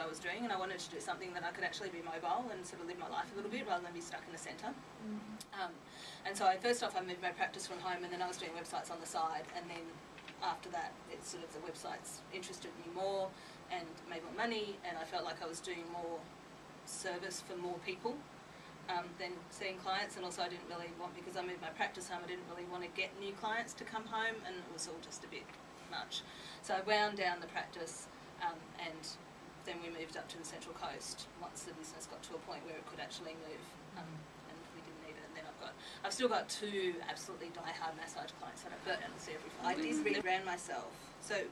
was doing, and I wanted to do something that I could actually be mobile and sort of live my life a little bit rather than be stuck in the centre. And so first off I moved my practice from home, and then I was doing websites on the side, and then after that it's sort of the websites interested me more and made more money, and I felt like I was doing more service for more people than seeing clients. And also I didn't really want, because I moved my practice home, I didn't really want to get new clients to come home, and it was all just a bit much. So I wound down the practice, and then we moved up to the Central Coast once the business got to a point where it could actually move, and we didn't need it. And then I've still got 2 absolutely die-hard massage clients that I go down and see every 5 weeks. I did rebrand myself. So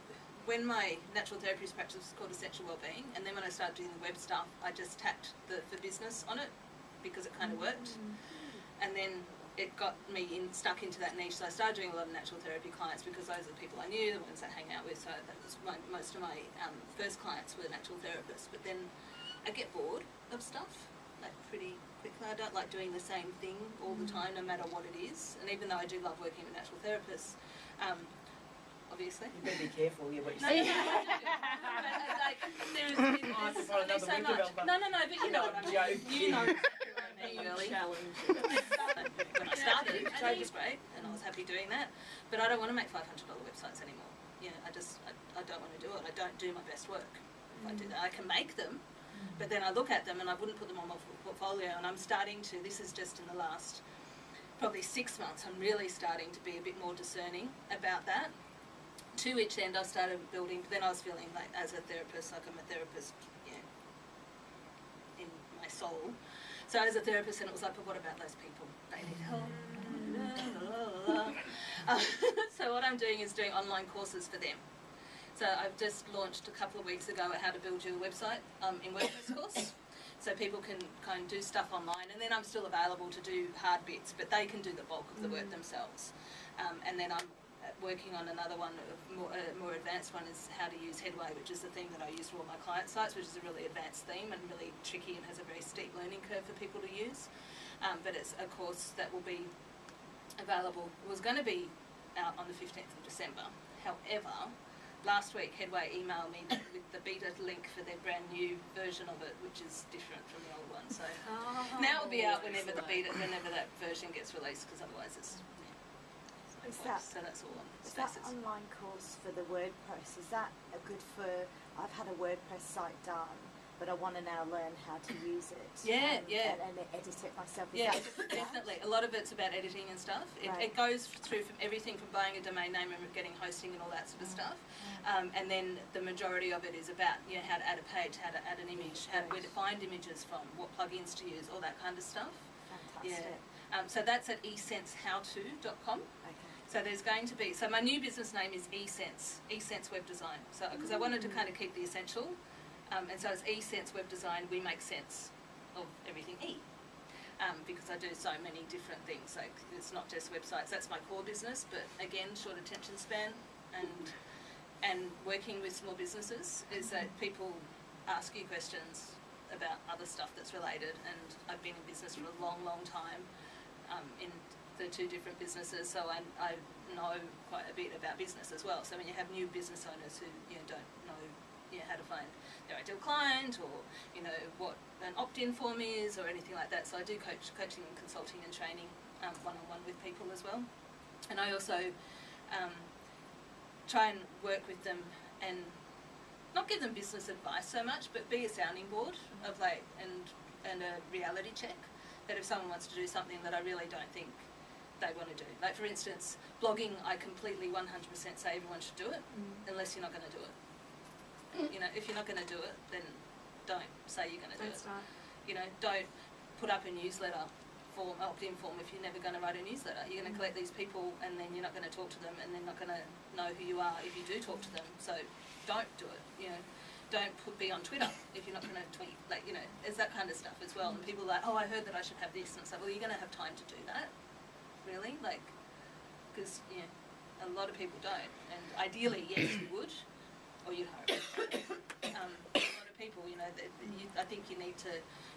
when my natural therapist practice was called Essential Wellbeing, and then when I started doing the web stuff, I just tacked the for business on it because it kind of worked. And then it got me stuck into that niche, so I started doing a lot of natural therapy clients because those are the people I knew, the ones I hang out with. So that was most of my first clients were natural therapists. But then I get bored of stuff like pretty quickly. I don't like doing the same thing all the time, no matter what it is. And even though I do love working with natural therapists, obviously. You better be careful, what you say. Like, there's so much. No, but you know what I mean. You know me early. When I started, it was great, and I was happy doing that. But I don't want to make $500 websites anymore. You know, I don't want to do it. I don't do my best work if I do that. I can make them, but then I look at them and I wouldn't put them on my portfolio. And I'm starting to. This is just in the last probably 6 months. I'm really starting to be a bit more discerning about that. To which end I started building, but then I was feeling like as a therapist, like I'm a therapist, you know, in my soul. So as a therapist, and it was like, but what about those people? They need help. So what I'm doing is doing online courses for them. So I've just launched a couple of weeks ago a how to build your website in WordPress course. So people can kind of do stuff online, and then I'm still available to do hard bits, but they can do the bulk of the work themselves. And then I'm working on another one, a more advanced one, is how to use Headway, which is the theme that I use for all my client sites, which is a really advanced theme and really tricky and has a very steep learning curve for people to use. But it's a course that will be available. It was going to be out on the 15th of December. However, last week Headway emailed me with the beta link for their brand new version of it, which is different from the old one. So now it'll be out whenever whenever that version gets released, because otherwise it's... So that's all on Is that online course for the WordPress, is that good for... I've had a WordPress site done, but I want to now learn how to use it. And edit it myself. Definitely. A lot of it's about editing and stuff. It goes through from everything from buying a domain name and getting hosting and all that sort of stuff. And then the majority of it is about, you know, how to add a page, how to add an image, where to find images from, what plugins to use, all that kind of stuff. Fantastic. So that's at esensehowto.com. Okay. So there's going to be, so my new business name is eSense Web Design. So because I wanted to kind of keep the essential, and so it's eSense Web Design. We make sense of everything E, because I do so many different things. Like it's not just websites. That's my core business, but again, short attention span and working with small businesses is that people ask you questions about other stuff that's related. And I've been in business for a long, long time. In the 2 different businesses, so I know quite a bit about business as well. So when you have new business owners who don't know how to find their ideal client, or what an opt-in form is, or anything like that. So I do coaching and consulting and training one-on-one with people as well. And I also try and work with them and not give them business advice so much, but be a sounding board of and a reality check. That if someone wants to do something that I really don't think they want to do. Like for instance, blogging, I completely 100% say everyone should do it, unless you're not going to do it. If you're not going to do it, then don't say you're going to do it. Don't put up a newsletter form, opt-in form, if you're never going to write a newsletter. You're going to collect these people, and then you're not going to talk to them, and they're not going to know who you are if you do talk to them. So don't do it. Don't be on Twitter if you're not going to tweet. There's that kind of stuff as well. And people are like, oh, I heard that I should have this, and it's like, well, you're going to have time to do that, really? Because a lot of people don't. And ideally, yes, you would, or you'd hope. A lot of people, I think you need to,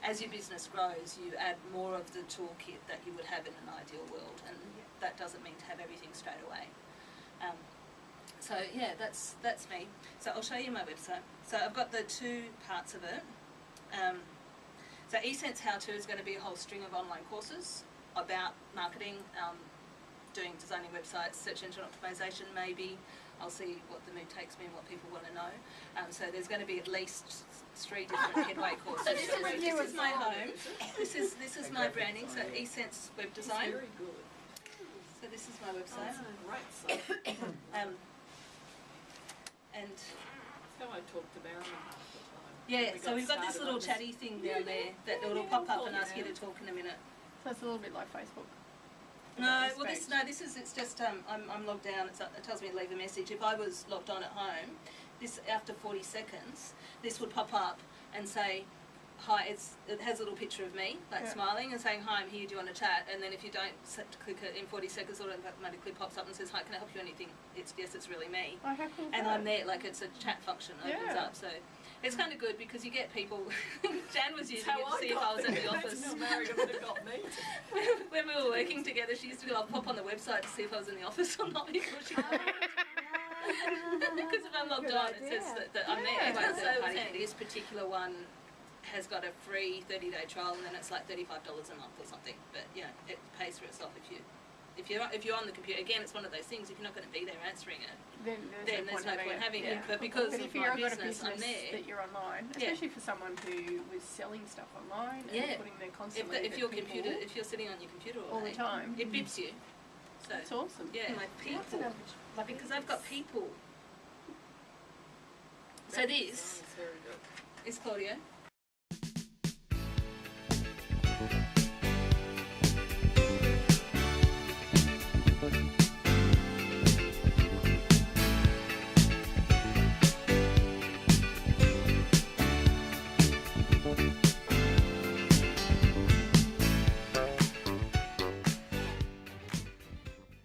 as your business grows, you add more of the toolkit that you would have in an ideal world, and that doesn't mean to have everything straight away. So yeah, that's me. So I'll show you my website. So I've got the two parts of it. So eSense How To is going to be a whole string of online courses about marketing, doing designing websites, search engine optimization maybe. I'll see what the mood takes me and what people want to know. So there's going to be at least 3 different headway courses. So this is my home. This is my branding. So eSense Web Design. Very good. So this is my website. Great site. And That's how I talk to Barron half the time. yeah, We so we've got this started little on this. chatty thing down there that it'll pop up and ask you to talk in a minute. So it's a little bit like Facebook. No, well it's just I'm logged down. It tells me to leave a message. If I was logged on at home, this after 40 seconds, this would pop up and say, hi. It has a little picture of me, like smiling and saying, hi, I'm here. Do you want to chat? And then if you don't click it in 40 seconds, it automatically pops up and says, hi, can I help you with anything? It's yes, it's really me. Oh, how cool is And that? I'm there, like it's a chat function opens up. So it's kind of good because you get people. Jan was using it to see if I was at the office. When we were working together, she used to be like, pop on the website to see if I was in the office or not because she. Because if I'm logged on, it says that I'm there. Yeah, But that's so this particular one has got a free 30-day trial, and then it's like $35 a month or something. But you know, it pays for itself if you're on the computer. Again, it's one of those things. If you're not going to be there answering it, then there's no point having it. But because but of if my you've got a business, I'm there. that you're online, especially for someone who was selling stuff online and putting their constantly. If you're sitting on your computer all the time, it bips you. So that's awesome. Yeah, my people. Because I've got people. So this is Claudio.